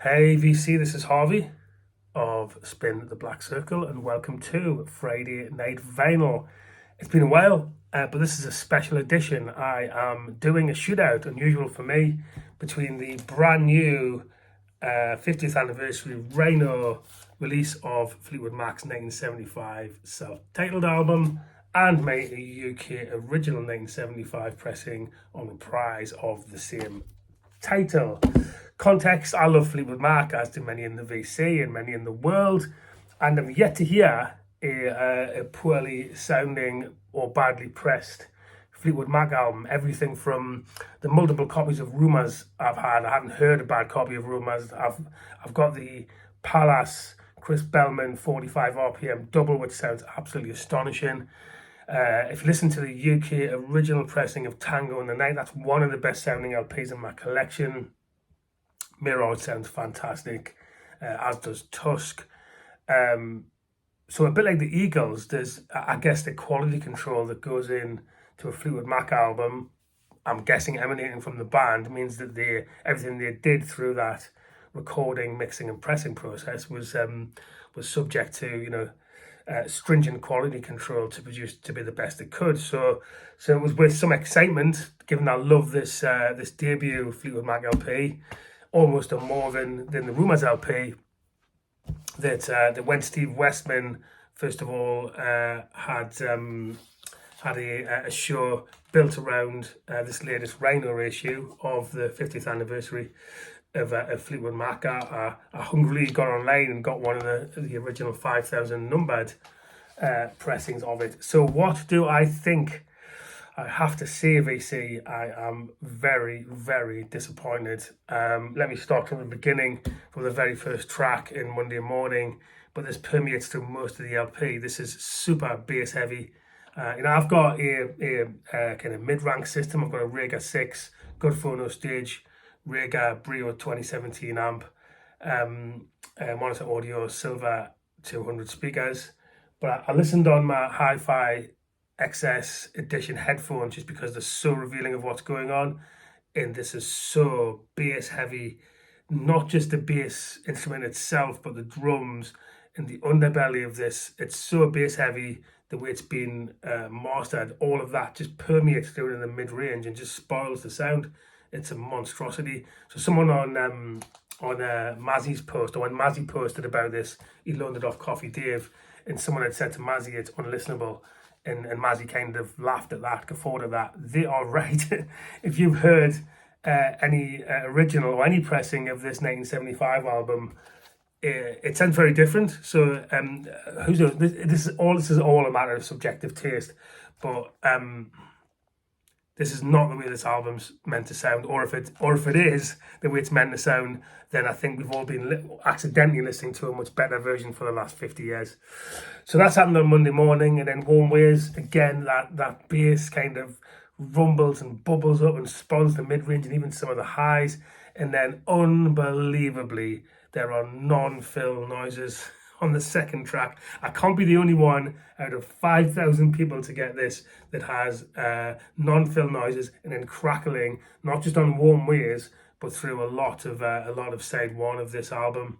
Hey VC, this is Harvey of Spin the Black Circle, and welcome to Friday Night Vinyl. It's been a while, but this is a special edition. I am doing a shootout, unusual for me, between the brand new 50th anniversary Rhino release of Fleetwood Mac's 1975 self-titled album and my UK original 1975 pressing on the prize of the same title. Context: I love Fleetwood Mac, as do many in the VC and many in the world, and I've yet to hear a poorly sounding or badly pressed Fleetwood Mac album. Everything from the multiple copies of Rumours I haven't heard a bad copy of Rumours. I've got the Palace Chris Bellman 45 RPM double, which sounds absolutely astonishing. If you listen to the UK original pressing of Tango in the Night, that's one of the best sounding LPs in my collection. Mirror sounds fantastic, as does Tusk. So a bit like the Eagles, there's, I guess, the quality control that goes in to a Fleetwood Mac album, I'm guessing emanating from the band, means that everything they did through that recording, mixing and pressing process was subject to, stringent quality control to produce to be the best it could. So it was with some excitement, given I love this debut Fleetwood Mac LP, almost more than the Rumours LP, that when Steve Westman first of all had a show built around this latest Rhino reissue of the 50th anniversary of Fleetwood Mac. I hungrily got online and got one of the original 5,000 numbered pressings of it. So what do I think? I have to say, VC, I am very, very disappointed. Let me start from the beginning, from the very first track in Monday Morning, but this permeates through most of the LP. This is super bass heavy. I've got a kind of mid-rank system. I've got a Rega 6, good phono stage, Rega Brio 2017 amp, monitor audio, silver 200 speakers. But I listened on my Hi-Fi XS edition headphones just because they're so revealing of what's going on, and this is so bass heavy. Not just the bass instrument itself, but the drums and the underbelly of this. It's so bass heavy. The way it's been mastered, all of that just permeates through in the mid-range and just spoils the sound. It's a monstrosity. So someone on Mazzy's post, or when Mazzy posted about this, he loaned it off Coffee Dave, and someone had said to Mazzy it's unlistenable. And Mazzy kind of laughed at that, guffawed at that. They are right. If you've heard any original or any pressing of this 1975 album, it sounds very different. So who's knows? This is all a matter of subjective taste. But this is not the way this album's meant to sound, or if it is the way it's meant to sound, then I think we've all been accidentally listening to a much better version for the last 50 years. So that's happened on Monday Morning, and then Warm Ways, again, that bass kind of rumbles and bubbles up and spoils the mid-range and even some of the highs, and then unbelievably, there are non-fill noises on the second track. I can't be the only one out of 5,000 people to get this that has non-fill noises and then crackling, not just on Warm Ways, but through a lot of side one of this album.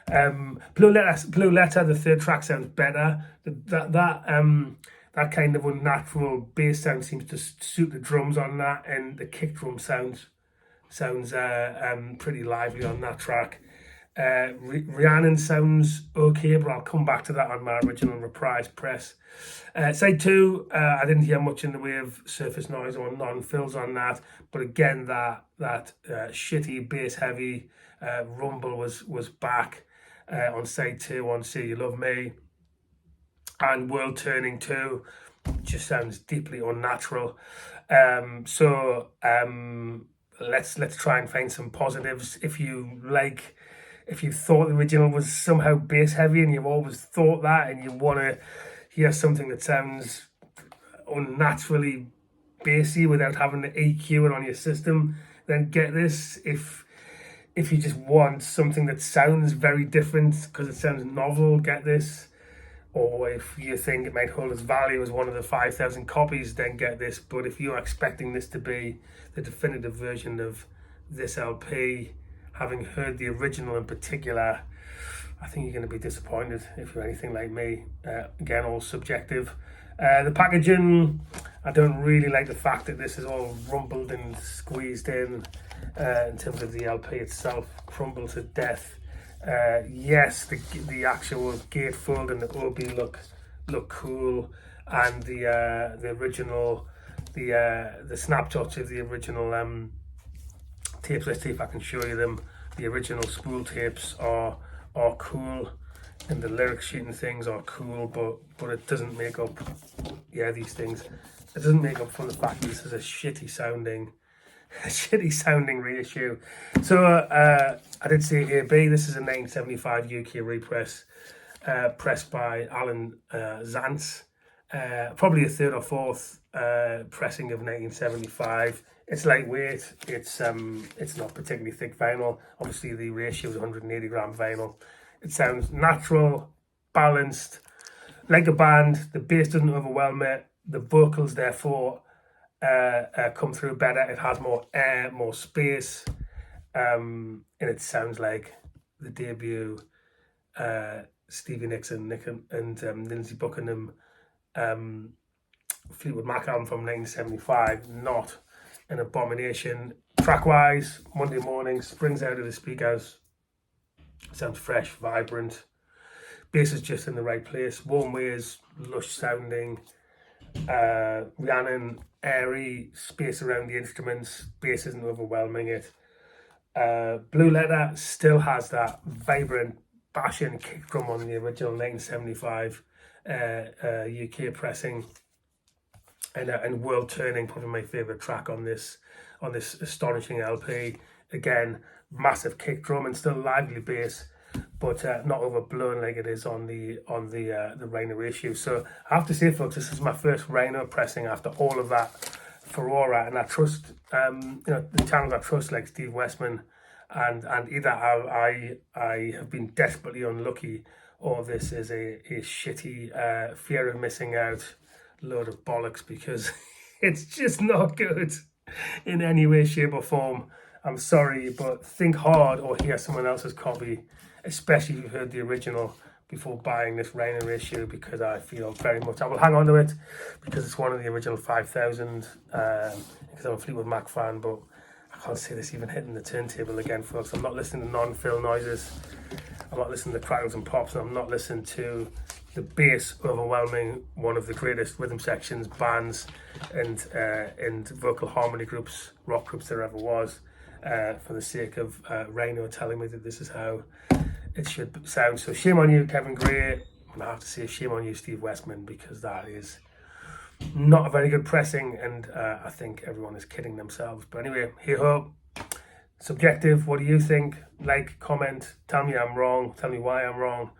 Blue Letter, the third track, sounds better. That kind of unnatural bass sound seems to suit the drums on that, and the kick drum sounds pretty lively on that track. Rhiannon sounds okay, but I'll come back to that on my original reprise press. Side 2, I didn't hear much in the way of surface noise or non-fills on that, but again, that shitty bass heavy rumble was back on side 2 on Say You Love Me. And World Turning 2 just sounds deeply unnatural. So let's try and find some positives. If you thought the original was somehow bass heavy and you've always thought that, and you want to hear something that sounds unnaturally bassy without having to EQ it on your system, then get this. If you just want something that sounds very different because it sounds novel, get this. Or if you think it might hold its value as one of the 5,000 copies, then get this. But if you're expecting this to be the definitive version of this LP, having heard the original in particular, I think you're going to be disappointed if you're anything like me. Again, all subjective. The packaging, I don't really like the fact that this is all rumpled and squeezed in terms of the LP itself, crumbled to death. Yes, the actual gatefold and the OB look cool, and the original, the snapshots of the original tapes. Let's see if I can show you them. The original spool tapes are cool, and the lyric sheet and things are cool, but it doesn't make up, these things, it doesn't make up for the fact that this is a shitty sounding reissue. So I did say AB. This is a 1975 UK repress, pressed by Alan Zantz. Probably a third or fourth pressing of 1975. It's lightweight. It's not particularly thick vinyl. Obviously, the reissue is 180 gram vinyl. It sounds natural, balanced, like a band. The bass doesn't overwhelm it. The vocals, therefore, come through better. It has more air, more space, and it sounds like the debut Stevie Nicks and Lindsey Buckingham Fleetwood Mac album from 1975. Not an abomination. Track-wise, Monday morning, springs out of the speakers. Sounds fresh, vibrant. Bass is just in the right place. Warm ways, lush sounding. Rhiannon, airy, space around the instruments. Bass isn't overwhelming it. Blue Letter still has that vibrant, bashing kick drum on the original 1975 UK pressing. And World Turning, probably my favourite track on this astonishing LP. Again, massive kick drum and still lively bass, but not overblown like it is on the Rhino reissue. So I have to say, folks, this is my first Rhino pressing after all of that furore, and I trust the channels I trust, like Steve Westman, and either I have been desperately unlucky, or this is a shitty fear of missing out load of bollocks, because it's just not good in any way, shape or form. I'm sorry, but think hard or hear someone else's copy, especially if you've heard the original, before buying this Rhino issue, because I feel very much I will hang on to it because it's one of the original 5,000, because I'm a Fleetwood Mac fan. But I can't see this even hitting the turntable again, folks. I'm not listening to non-fill noises, I'm not listening to crackles and pops, and I'm not listening to the bass overwhelming one of the greatest rhythm sections, bands and vocal harmony groups, rock groups there ever was, for the sake of Rhino telling me that this is how it should sound. So shame on you, Kevin Gray, and I have to say shame on you, Steve Westman, because that is not a very good pressing, and I think everyone is kidding themselves. But anyway, hey-ho, subjective. What do you think? Like, comment, tell me I'm wrong, tell me why I'm wrong.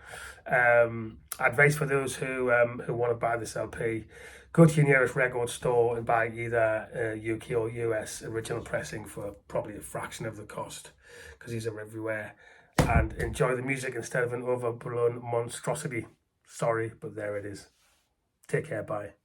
Advice for those who want to buy this LP: go to your nearest record store and buy either UK or US original pressing for probably a fraction of the cost, because these are everywhere, and enjoy the music instead of an overblown monstrosity. Sorry, but there it is. Take care, bye.